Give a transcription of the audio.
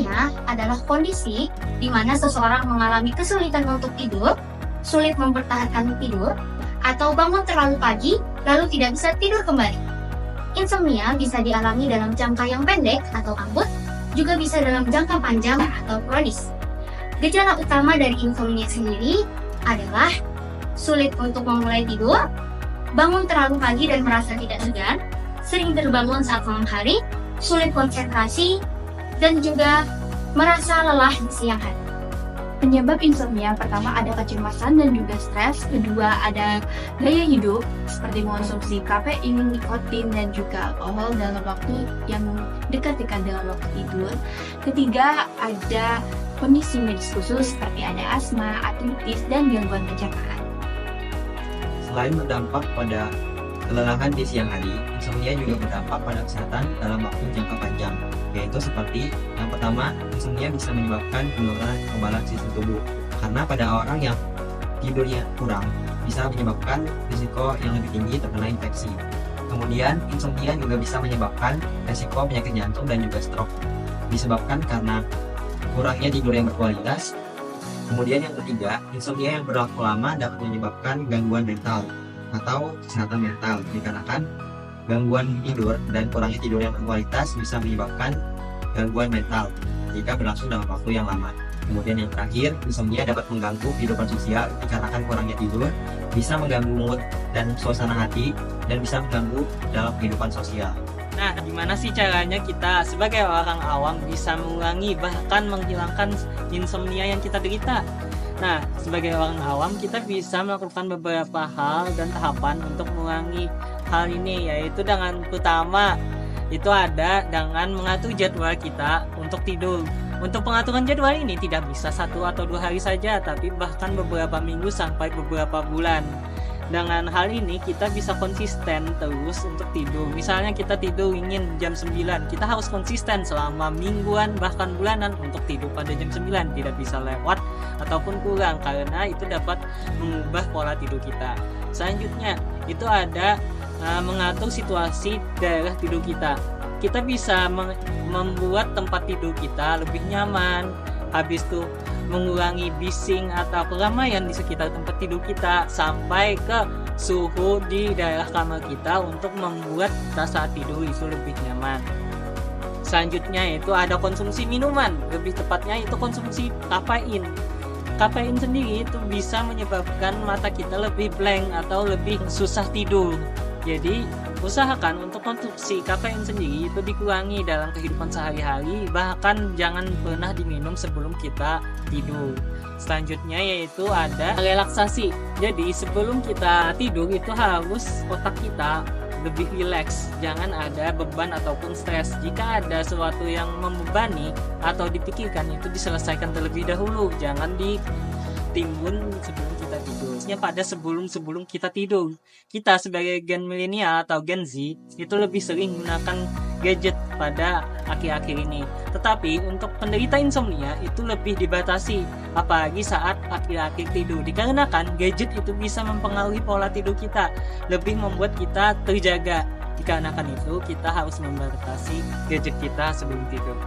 Insomnia adalah kondisi di mana seseorang mengalami kesulitan untuk tidur, sulit mempertahankan tidur, atau bangun terlalu pagi lalu tidak bisa tidur kembali. Insomnia bisa dialami dalam jangka yang pendek atau akut, juga bisa dalam jangka panjang atau kronis. Gejala utama dari insomnia sendiri adalah sulit untuk memulai tidur, bangun terlalu pagi dan merasa tidak segar, sering terbangun saat malam hari, sulit konsentrasi, dan juga merasa lelah di siang hari. Penyebab insomnia pertama ada kecemasan dan juga stres, kedua ada gaya hidup seperti mengonsumsi kafein, nikotin, dan juga alkohol dalam waktu yang dekat-dekat dengan waktu tidur, ketiga ada kondisi medis khusus seperti ada asma, artritis, dan gangguan pencernaan. Selain berdampak pada kelelahan di siang hari, insomnia juga berdampak pada kesehatan dalam waktu jangka panjang, yaitu seperti yang pertama, insomnia bisa menyebabkan penurunan kekebalan sistem tubuh, karena pada orang yang tidurnya kurang bisa menyebabkan risiko yang lebih tinggi terkena infeksi. Kemudian, insomnia juga bisa menyebabkan risiko penyakit jantung dan juga stroke, disebabkan karena kurangnya tidur yang berkualitas. Kemudian yang ketiga, insomnia yang berlaku lama dapat menyebabkan gangguan mental atau kesehatan mental, dikarenakan gangguan tidur dan kurangnya tidur yang berkualitas bisa menyebabkan gangguan mental jika berlangsung dalam waktu yang lama. Kemudian yang terakhir, insomnia dapat mengganggu kehidupan sosial dikarenakan kurangnya tidur bisa mengganggu mood dan suasana hati dan bisa mengganggu dalam kehidupan sosial. Nah, gimana sih caranya kita sebagai orang awam bisa mengurangi bahkan menghilangkan insomnia yang kita derita? Nah, sebagai orang awam kita bisa melakukan beberapa hal dan tahapan untuk mengurangi hal ini, yaitu dengan pertama itu ada dengan mengatur jadwal kita untuk tidur. Untuk pengaturan jadwal ini tidak bisa 1 atau 2 hari saja, tapi bahkan beberapa minggu sampai beberapa bulan. Dengan hal ini kita bisa konsisten terus untuk tidur. Misalnya kita tidur ingin jam 9, kita harus konsisten selama mingguan bahkan bulanan untuk tidur pada jam 9. Tidak bisa lewat ataupun kurang, karena itu dapat mengubah pola tidur kita. Selanjutnya itu ada mengatur situasi daerah tidur kita. Kita bisa membuat tempat tidur kita lebih nyaman. Habis itu mengurangi bising atau keramaian di sekitar tempat tidur kita, sampai ke suhu di daerah kamar kita untuk membuat rasa tidur itu lebih nyaman. Selanjutnya itu ada konsumsi minuman, lebih tepatnya itu konsumsi kafein. Kafein sendiri itu bisa menyebabkan mata kita lebih blank atau lebih susah tidur. Jadi usahakan untuk konsumsi kafein sendiri itu dikurangi dalam kehidupan sehari-hari, bahkan jangan pernah diminum sebelum kita tidur. Selanjutnya yaitu ada relaksasi. Jadi sebelum kita tidur itu harus otak kita lebih rileks, jangan ada beban ataupun stres. Jika ada sesuatu yang membebani atau dipikirkan itu diselesaikan terlebih dahulu, jangan ditimbun sebelum kita tidur. Pada sebelum kita tidur, kita sebagai gen milenial atau Gen Z itu lebih sering menggunakan gadget pada akhir-akhir ini. Tetapi untuk penderita insomnia itu lebih dibatasi, apalagi saat akhir-akhir tidur, dikarenakan gadget itu bisa mempengaruhi pola tidur kita, lebih membuat kita terjaga. Dikarenakan itu kita harus membatasi gadget kita sebelum tidur.